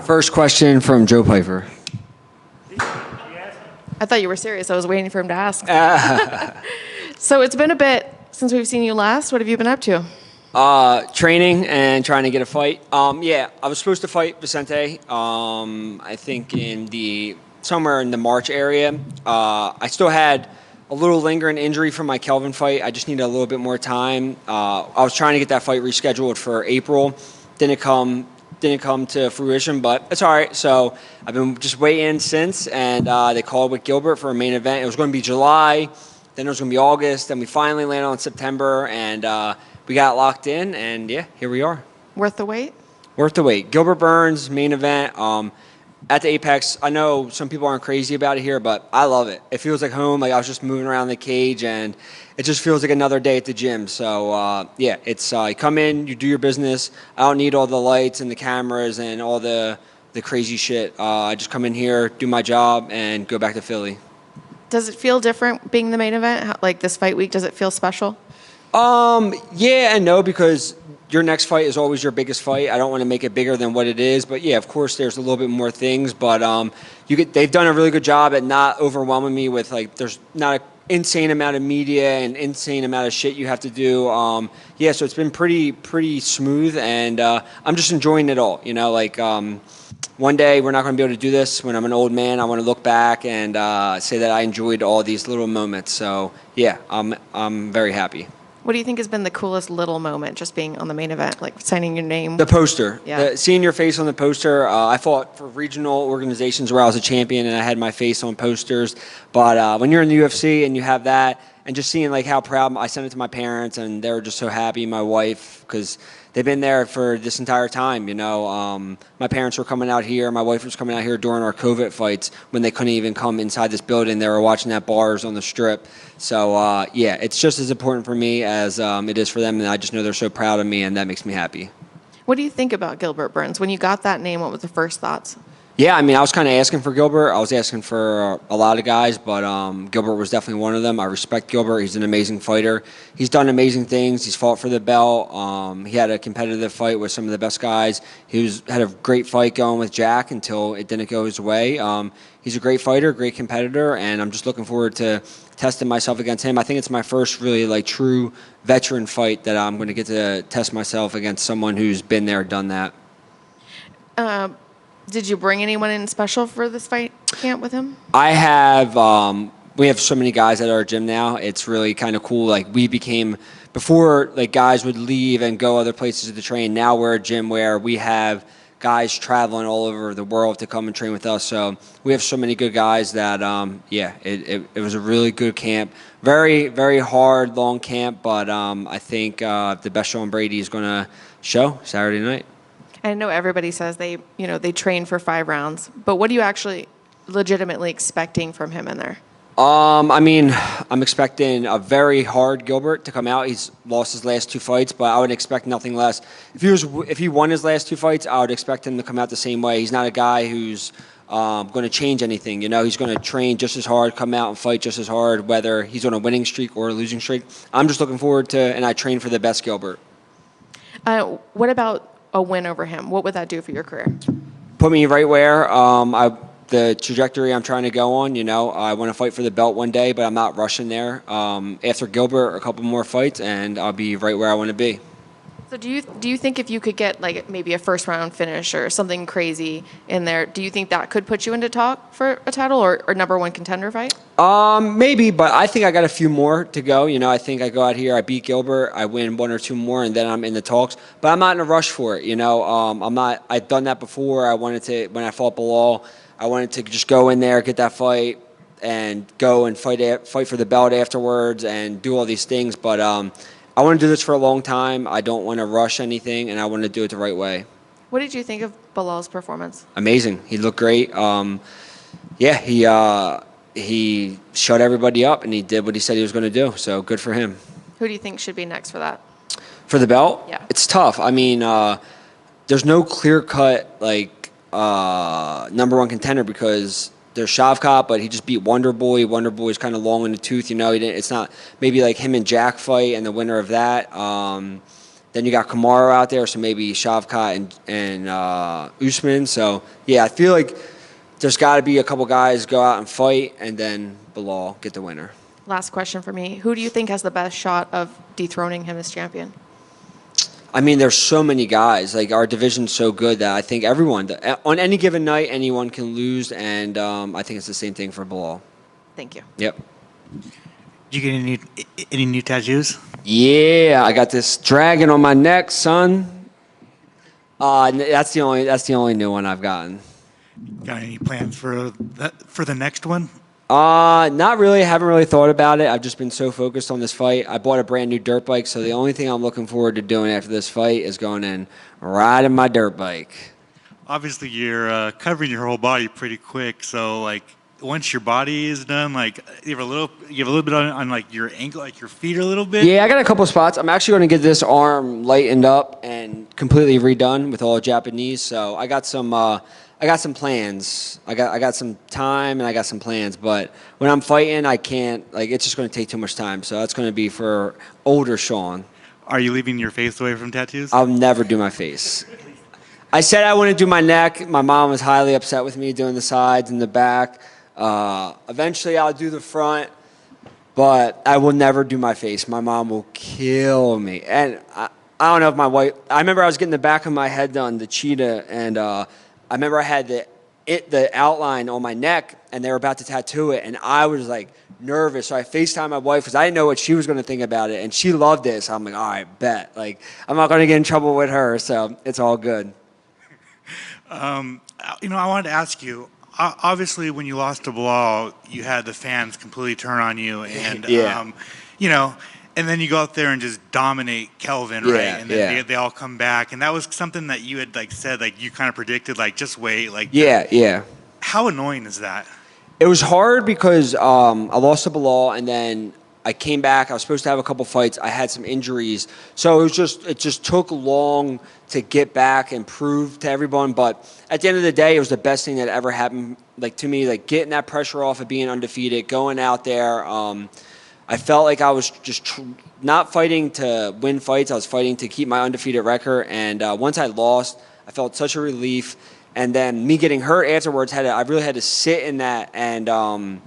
First question from Joe Piper. I thought you were serious. I was waiting for him to ask. So it's been a bit since we've seen you last. What have you been up to? Training and trying to get a fight. Yeah, I was supposed to fight Vicente. I think somewhere in the March area. I still had a little lingering injury from my Kelvin fight. I just needed a little bit more time. I was trying to get that fight rescheduled for April. Didn't come to fruition, but it's all right. So I've been just waiting since, and they called with Gilbert for a main event. It was going to be July, then it was going to be August, then we finally landed on September, and we got locked in, and yeah, here we are. Worth the wait? Worth the wait. Gilbert Burns, main event at the Apex. I know some people aren't crazy about it here, but I love it. It feels like home. Like I was just moving around the cage, and it just feels like another day at the gym. So, yeah, it's you come in, you do your business. I don't need all the lights and the cameras and all the crazy shit. I just come in here, do my job, and go back to Philly. Does it feel different being the main event? Like this fight week, does it feel special? Yeah and no, because your next fight is always your biggest fight. I don't want to make it bigger than what it is, but yeah, of course, there's a little bit more things. But they've done a really good job at not overwhelming me with there's not an insane amount of media and insane amount of shit you have to do. Yeah, so it's been pretty smooth, and I'm just enjoying it all. One day we're not going to be able to do this. When I'm an old man, I want to look back and say that I enjoyed all these little moments. So yeah, I'm very happy. What do you think has been the coolest little moment just being on the main event, like signing your name? The poster. Yeah. Seeing your face on the poster. I fought for regional organizations where I was a champion and I had my face on posters. But when you're in the UFC and you have that, and just seeing how proud, I sent it to my parents and they were just so happy, my wife, because they've been there for this entire time. My parents were coming out here. My wife was coming out here during our COVID fights when they couldn't even come inside this building. They were watching at bars on the strip. So, yeah, it's just as important for me as it is for them, and I just know they're so proud of me, and that makes me happy. What do you think about Gilbert Burns? When you got that name, what was the first thoughts? Yeah, I mean, I was kind of asking for Gilbert. I was asking for a lot of guys, but Gilbert was definitely one of them. I respect Gilbert. He's an amazing fighter. He's done amazing things. He's fought for the belt. He had a competitive fight with some of the best guys. Had a great fight going with Jack until it didn't go his way. He's a great fighter, great competitor, and I'm just looking forward to testing myself against him. I think it's my first really true veteran fight that I'm going to get to test myself against someone who's been there, done that. Did you bring anyone in special for this fight camp with him? I have. We have so many guys at our gym now. It's really kind of cool. We became, before guys would leave and go other places to train. Now we're a gym where we have guys traveling all over the world to come and train with us. So we have so many good guys that, yeah, it was a really good camp. Very, very hard, long camp, but I think the best show on Brady is going to show Saturday night. I know everybody says they train for 5 rounds, but what are you actually legitimately expecting from him in there? I mean, I'm expecting a very hard Gilbert to come out. He's lost his last 2 fights, but I would expect nothing less. If he won his last 2 fights, I would expect him to come out the same way. He's not a guy who's going to change anything. He's going to train just as hard, come out and fight just as hard, whether he's on a winning streak or a losing streak. I'm just looking forward to, and I train for the best Gilbert. What about a win over him? What would that do for your career? Put me right where the trajectory I'm trying to go on. I want to fight for the belt one day, but I'm not rushing there. After Gilbert, a couple more fights, and I'll be right where I want to be. So do you think if you could get maybe a first round finish or something crazy in there, do you think that could put you into talk for a title or number 1 contender fight? Maybe, but I think I got a few more to go. I think I go out here, I beat Gilbert, I win 1 or 2 more, and then I'm in the talks. But I'm not in a rush for it. I'm not. I've done that before. I wanted to, when I fought Belal, I wanted to just go in there, get that fight, and go and fight for the belt afterwards, and do all these things. But I want to do this for a long time. I don't want to rush anything, and I want to do it the right way. What did you think of Belal's performance? Amazing. He looked great. Yeah, he shut everybody up, and he did what he said he was going to do. So good for him. Who do you think should be next for that? For the belt? Yeah. It's tough. I mean, there's no clear-cut, number 1 contender because there's Shavkat, but he just beat Wonder Boy. Wonder Boy's kind of long in the tooth, you know. It's not maybe like him and Jack fight and the winner of that. Then you got Kamaru out there, so maybe Shavkat and Usman. So yeah, I feel like there's got to be a couple guys go out and fight, and then Belal get the winner. Last question for me. Who do you think has the best shot of dethroning him as champion? I mean, there's so many guys. Like, our division's so good that I think everyone, on any given night, anyone can lose, and I think it's the same thing for Belal. Thank you. Yep. Did you get any new tattoos? Yeah, I got this dragon on my neck, son. That's the only new one I've gotten. Got any plans for the next one? Not really. Haven't really thought about it. I've just been so focused on this fight. I bought a brand new dirt bike, so the only thing I'm looking forward to doing after this fight is going and riding my dirt bike. Obviously, you're covering your whole body pretty quick. So, like, once your body is done, like, you have a little bit on like your ankle, like your feet a little bit. Yeah, I got a couple spots. I'm actually going to get this arm lightened up and completely redone with all Japanese. So I got some plans. I got some time and I got some plans. But when I'm fighting, I can't. Like, it's just going to take too much time. So that's going to be for older Sean. Are you leaving your face away from tattoos? I'll never do my face. I said I wouldn't do my neck. My mom was highly upset with me doing the sides and the back. Eventually, I'll do the front, but I will never do my face. My mom will kill me. And I don't know if my wife. I remember I was getting the back of my head done, the cheetah, and I remember I had the outline on my neck, and they were about to tattoo it, and I was like nervous. So I FaceTimed my wife because I didn't know what she was going to think about it, and she loved it. So I'm like, all right, bet. Like, I'm not going to get in trouble with her, so it's all good. I wanted to ask you. Obviously, when you lost to Belal, you had the fans completely turn on you, and Yeah. And then you go out there and just dominate Kelvin, right? Yeah, And then yeah. they all come back, and that was something that you had like said, like you kind of predicted, like just wait, like Yeah. How annoying is that? It was hard because I lost to Belal, and then I came back. I was supposed to have a couple fights. I had some injuries, so it just took long to get back and prove to everyone. But at the end of the day, it was the best thing that ever happened. Like, to me, like getting that pressure off of being undefeated, going out there. I felt like I was just not fighting to win fights. I was fighting to keep my undefeated record. And once I lost, I felt such a relief. And then me getting hurt afterwards, I really had to sit in that and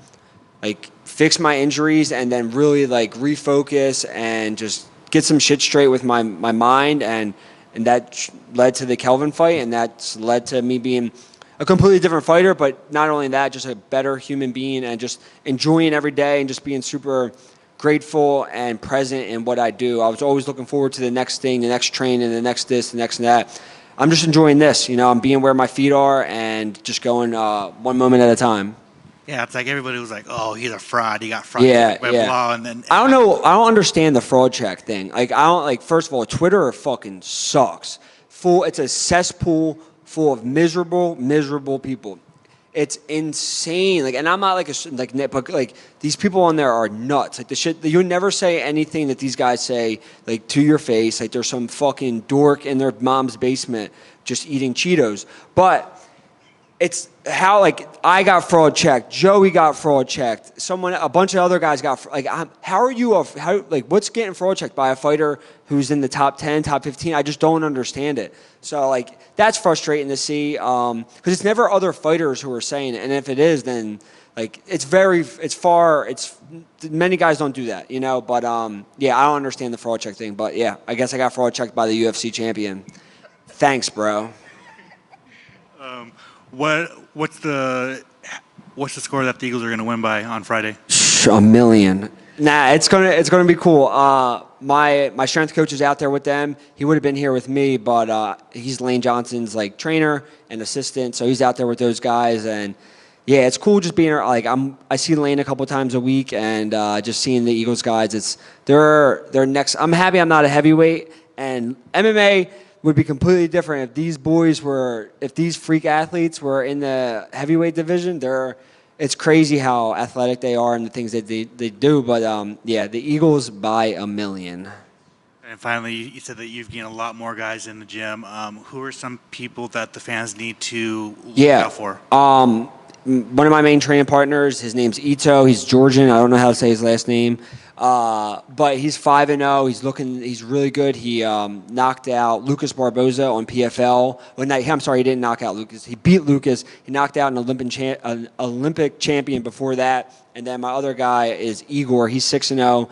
fix my injuries and then really like refocus and just get some shit straight with my mind. And that led to the Kelvin fight, and that's led to me being a completely different fighter, but not only that, just a better human being and just enjoying every day and just being super grateful and present in what I do. I was always looking forward to the next thing, the next training, the next this, the next that. I'm just enjoying this. I'm being where my feet are and just going one moment at a time. Yeah, it's like everybody was like, "Oh, he's a fraud. He got fraud Yeah, by yeah. Belal," and then I don't know. I don't understand the fraud check thing. Like, I don't like. First of all, Twitter fucking sucks. It's a cesspool full of miserable people. It's insane. Like, and I'm not but like these people on there are nuts. Like, the shit you would never say anything that these guys say like to your face. Like, there's some fucking dork in their mom's basement just eating Cheetos, but. It's how, like, I got fraud checked, Joey got fraud checked, a bunch of other guys got, like, what's getting fraud checked by a fighter who's in the top 10, top 15? I just don't understand it. So, like, that's frustrating to see, because it's never other fighters who are saying it, and if it is, then, like, many guys don't do that, but, yeah, I don't understand the fraud check thing, but, yeah, I guess I got fraud checked by the UFC champion. Thanks, bro. What's the score that the Eagles are going to win by on Friday? 1,000,000. Nah, it's gonna be cool. My strength coach is out there with them. He would have been here with me, but he's Lane Johnson's like trainer and assistant, so he's out there with those guys. And yeah, it's cool just being like I see Lane a couple times a week, and just seeing the Eagles guys. They're next. I'm happy I'm not a heavyweight, and MMA would be completely different if these freak athletes were in the heavyweight division. It's crazy how athletic they are and the things that they do. But yeah, the Eagles by 1,000,000. And finally, you said that you've gained a lot more guys in the gym. Who are some people that the fans need to look out for? one of my main training partners, his name's Ito. He's Georgian. I don't know how to say his last name. But he's 5-0. He's really good. He knocked out Lucas Barboza on PFL. I'm sorry, he didn't knock out Lucas. He beat Lucas. He knocked out an Olympic champion before that. And then my other guy is Igor. He's 6-0.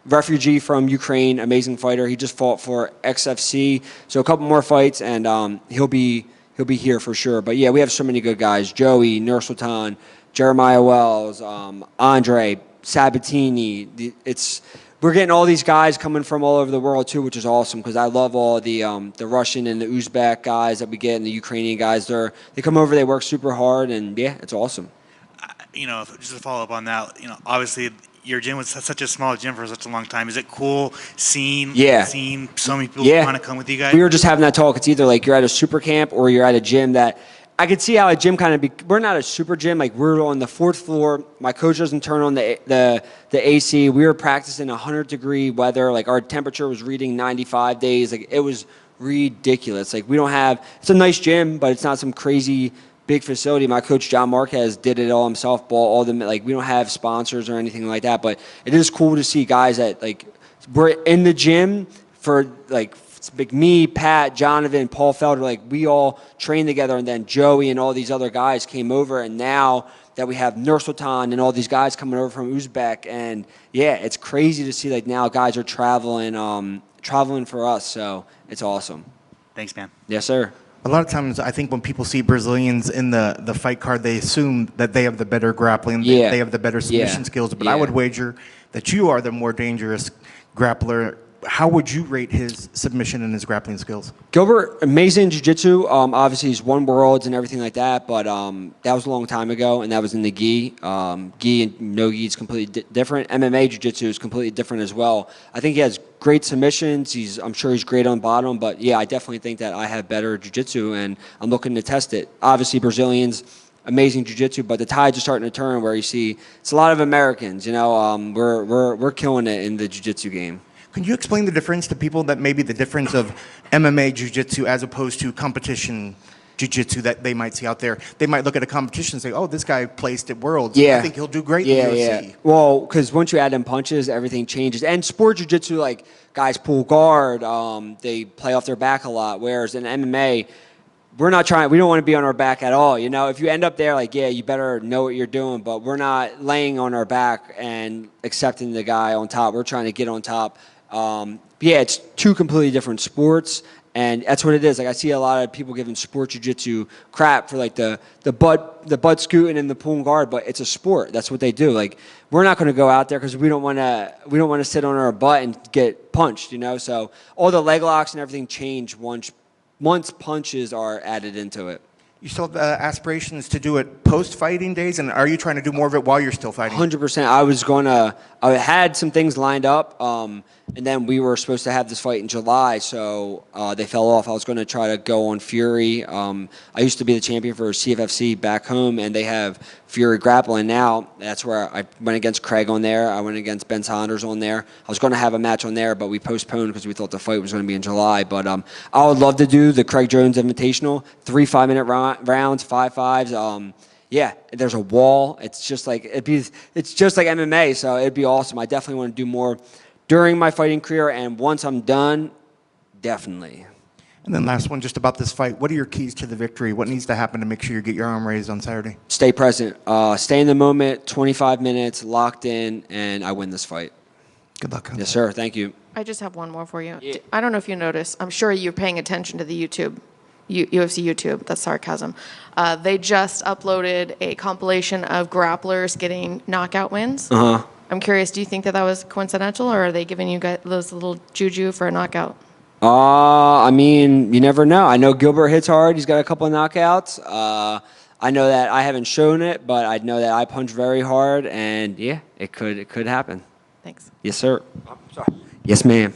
Refugee from Ukraine, amazing fighter. He just fought for XFC. So a couple more fights, and he'll be here for sure. But yeah, we have so many good guys: Joey, Nursultan, Jeremiah Wells, Andre, Sabatini. We're getting all these guys coming from all over the world too, which is awesome because I love all the Russian and the Uzbek guys that we get and the Ukrainian guys. They come over, they work super hard, and yeah, it's awesome. Just to follow up on that, obviously your gym was such a small gym for such a long time. Is it cool seeing so many people want to come with you guys? We were just having that talk. It's either like you're at a super camp or you're at a gym that I could see how a gym we're not a super gym. Like we're on the 4th floor. My coach doesn't turn on the AC. We were practicing 100-degree weather. Like our temperature was reading 95 days. Like it was ridiculous. Like it's a nice gym, but it's not some crazy big facility. My coach John Marquez did it all himself. We don't have sponsors or anything like that. But it is cool to see guys that we're in the gym for me, Pat, Jonathan, Paul Felder. We all trained together, and then Joey and all these other guys came over. And now that we have Nursultan and all these guys coming over from Uzbek, and yeah, it's crazy to see now guys are traveling for us. So it's awesome. Thanks, man. Yes, sir. A lot of times, I think when people see Brazilians in the fight card, they assume that they have the better grappling, they have the better submission skills. But I would wager that you are the more dangerous grappler. How would you rate his submission and his grappling skills? Gilbert, amazing jiu-jitsu. Obviously, he's won worlds and everything like that, but that was a long time ago, and that was in the gi. Gi and no gi is completely different. MMA jiu-jitsu is completely different as well. I think he has great submissions. I'm sure he's great on bottom, but yeah, I definitely think that I have better jiu-jitsu, and I'm looking to test it. Obviously, Brazilians, amazing jiu-jitsu, but the tides are starting to turn where you see it's a lot of Americans. We're killing it in the jiu-jitsu game. Can you explain the difference to people that maybe the difference of MMA jiu-jitsu as opposed to competition jiu-jitsu that they might see out there? They might look at a competition and say, oh, this guy placed at Worlds. Yeah. I think he'll do great in the UFC. Yeah. Well, because once you add in punches, everything changes. And sport jiu-jitsu, guys pull guard, they play off their back a lot, whereas in MMA, we don't want to be on our back at all. If you end up there, you better know what you're doing, but we're not laying on our back and accepting the guy on top. We're trying to get on top. It's two completely different sports, and that's what it is. I see a lot of people giving sport jiu-jitsu crap for the butt scooting and the pulling guard, but it's a sport. That's what they do. We're not going to go out there because we don't want to sit on our butt and get punched. So all the leg locks and everything change once punches are added into it. You still have aspirations to do it post-fighting days, and are you trying to do more of it while you're still fighting? 100%. I had some things lined up, and then we were supposed to have this fight in July, so they fell off. I was going to try to go on Fury. I used to be the champion for CFFC back home, and they have Fury Grappling now. That's where I went against Craig on there. I went against Ben Saunders on there. I was going to have a match on there, but we postponed because we thought the fight was going to be in July. But I would love to do the Craig Jones Invitational, 3 5-minute rounds, 5-5s. There's a wall. It's just like MMA, so it'd be awesome. I definitely want to do more during my fighting career, and once I'm done, definitely. And then last one, just about this fight. What are your keys to the victory? What needs to happen to make sure you get your arm raised on Saturday? Stay present. Stay in the moment, 25 minutes, locked in, and I win this fight. Good luck. Yes, sir. Thank you. I just have one more for you. Yeah. I don't know if you noticed. I'm sure you're paying attention to the YouTube. UFC YouTube, that's sarcasm. They just uploaded a compilation of grapplers getting knockout wins. Uh-huh. I'm curious, do you think that was coincidental, or are they giving you guys those little juju for a knockout? You never know. I know Gilbert hits hard. He's got a couple of knockouts. I know that I haven't shown it, but I know that I punch very hard, and yeah, it could happen. Thanks. Yes, sir. Sorry. Yes, ma'am.